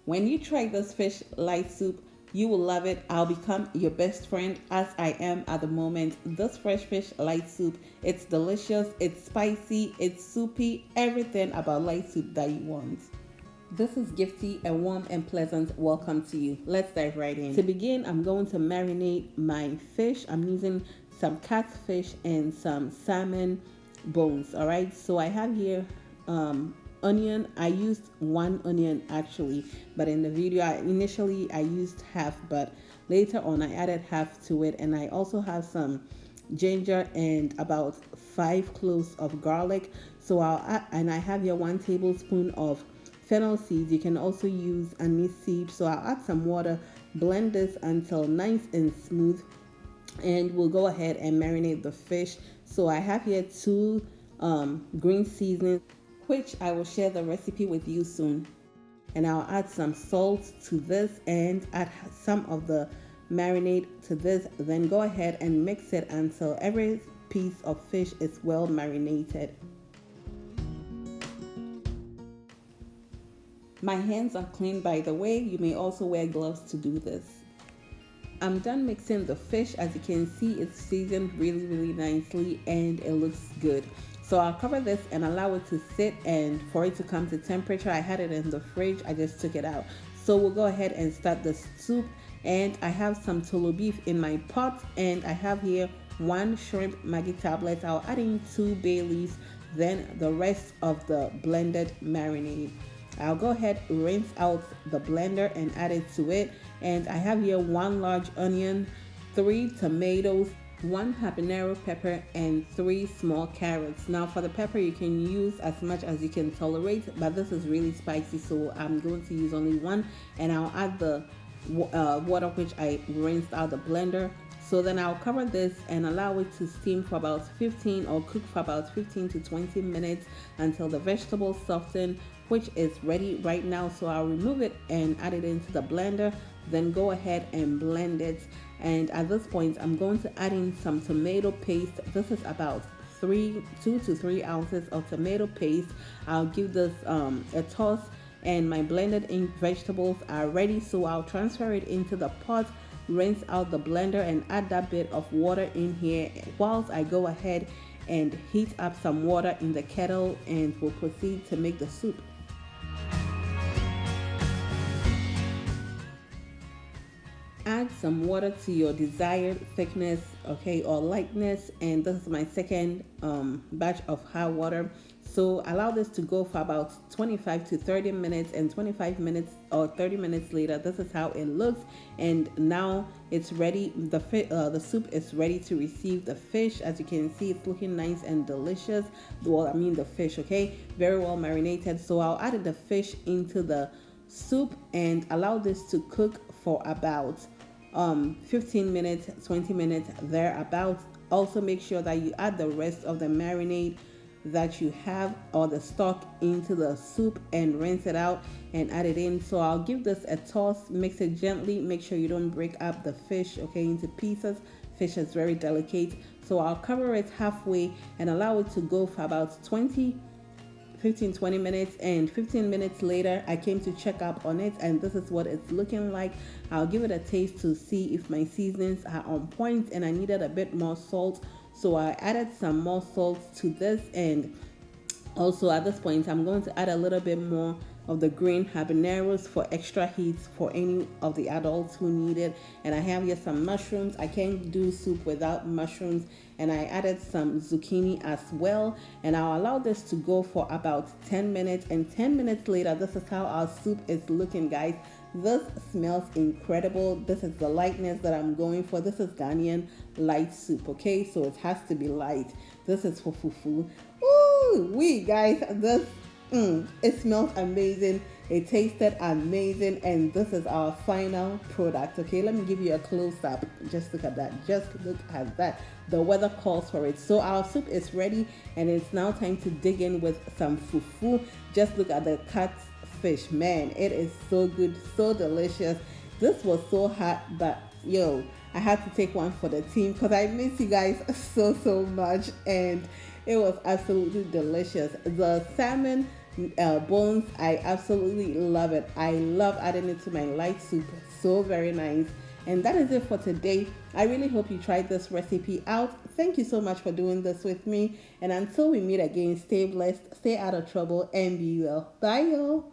When you try this fish light soup, you will love it. I'll become your best friend as I am at the moment. This fresh fish light soup, it's delicious, it's spicy, it's soupy, everything about light soup that you want. This is Gifty, a warm and pleasant welcome to you. Let's dive right in. To begin, I'm going to marinate my fish. I'm using some catfish and some salmon bones. All right, so I have here onion. I used one onion actually, but in the video initially I used half, but later on I added half to it. And I also have some ginger and about 5 cloves of garlic. So I'll add, and I have here 1 tablespoon of fennel seeds. You can also use anise seed. So I'll add some water, blend this until nice and smooth, and we'll go ahead and marinate the fish. So I have here 2 green seasonings, which I will share the recipe with you soon. And I'll add some salt to this and add some of the marinade to this. Then go ahead and mix it until every piece of fish is well marinated. My hands are clean, by the way. You may also wear gloves to do this. I'm done mixing the fish. As you can see, it's seasoned really nicely and it looks good. So I'll cover this and allow it to sit and for it to come to temperature. I had it in the fridge, I just took it out. So we'll go ahead and start the soup. And I have some tolo beef in my pot, and I have here 1 shrimp Maggie tablet. I'll add in 2 bay leaves, then the rest of the blended marinade. I'll go ahead, rinse out the blender and add it to it. And I have here 1 large onion, 3 tomatoes, 1 habanero pepper, and 3 small carrots. Now for the pepper, you can use as much as you can tolerate, but this is really spicy, so I'm going to use only 1. And I'll add the water which I rinsed out the blender. So then I'll cover this and allow it to steam for about 15 or cook for about 15 to 20 minutes until the vegetables soften, which is ready right now. So I'll remove it and add it into the blender, then go ahead and blend it. And at this point, I'm going to add in some tomato paste. This is about 2 to 3 ounces of tomato paste. I'll give this a toss, and my blended in vegetables are ready. So I'll transfer it into the pot, rinse out the blender, and add that bit of water in here whilst I go ahead and heat up some water in the kettle, and we'll proceed to make the soup. Add some water to your desired thickness, okay, or lightness. And this is my second batch of hot water. So allow this to go for about 25 to 30 minutes, and 25 minutes or 30 minutes later, this is how it looks. And now it's ready. The soup is ready to receive the fish. As you can see, it's looking nice and delicious. Well, I mean the fish, okay, very well marinated. So I'll add the fish into the soup and allow this to cook for about 15 minutes, 20 minutes thereabouts. Also make sure that you add the rest of the marinade that you have or the stock into the soup and rinse it out and add it in. So I'll give this a toss, mix it gently, make sure you don't break up the fish, okay, into pieces. Fish is very delicate. So I'll cover it halfway and allow it to go for about 20 minutes, and 15 minutes later I came to check up on it, and this is what it's looking like. I'll give it a taste to see if my seasonings are on point, and I needed a bit more salt, so I added some more salt to this. And also at this point I'm going to add a little bit more of the green habaneros for extra heat for any of the adults who need it. And I have here some mushrooms. I can't do soup without mushrooms, and I added some zucchini as well. And I'll allow this to go for about 10 minutes, and 10 minutes later, this is how our soup is looking, guys. This smells incredible. This is the lightness that I'm going for. This is Ghanaian light soup, okay, so it has to be light. This is for FUFU. Ooh, guys, this it smells amazing, it tasted amazing, and this is our final product. Okay, let me give you a close-up. Just look at that, just look at that. The weather calls for it. So our soup is ready, and it's now time to dig in with some fufu. Just look at the catfish, man, it is so good, so delicious. This was so hot, but yo, I had to take one for the team because I miss you guys so much, and it was absolutely delicious. The salmon bones. I absolutely love it. I love adding it to my light soup. So very nice. And that is it for today. I really hope you tried this recipe out. Thank you so much for doing this with me. And until we meet again, stay blessed, stay out of trouble, and be well. Bye, y'all.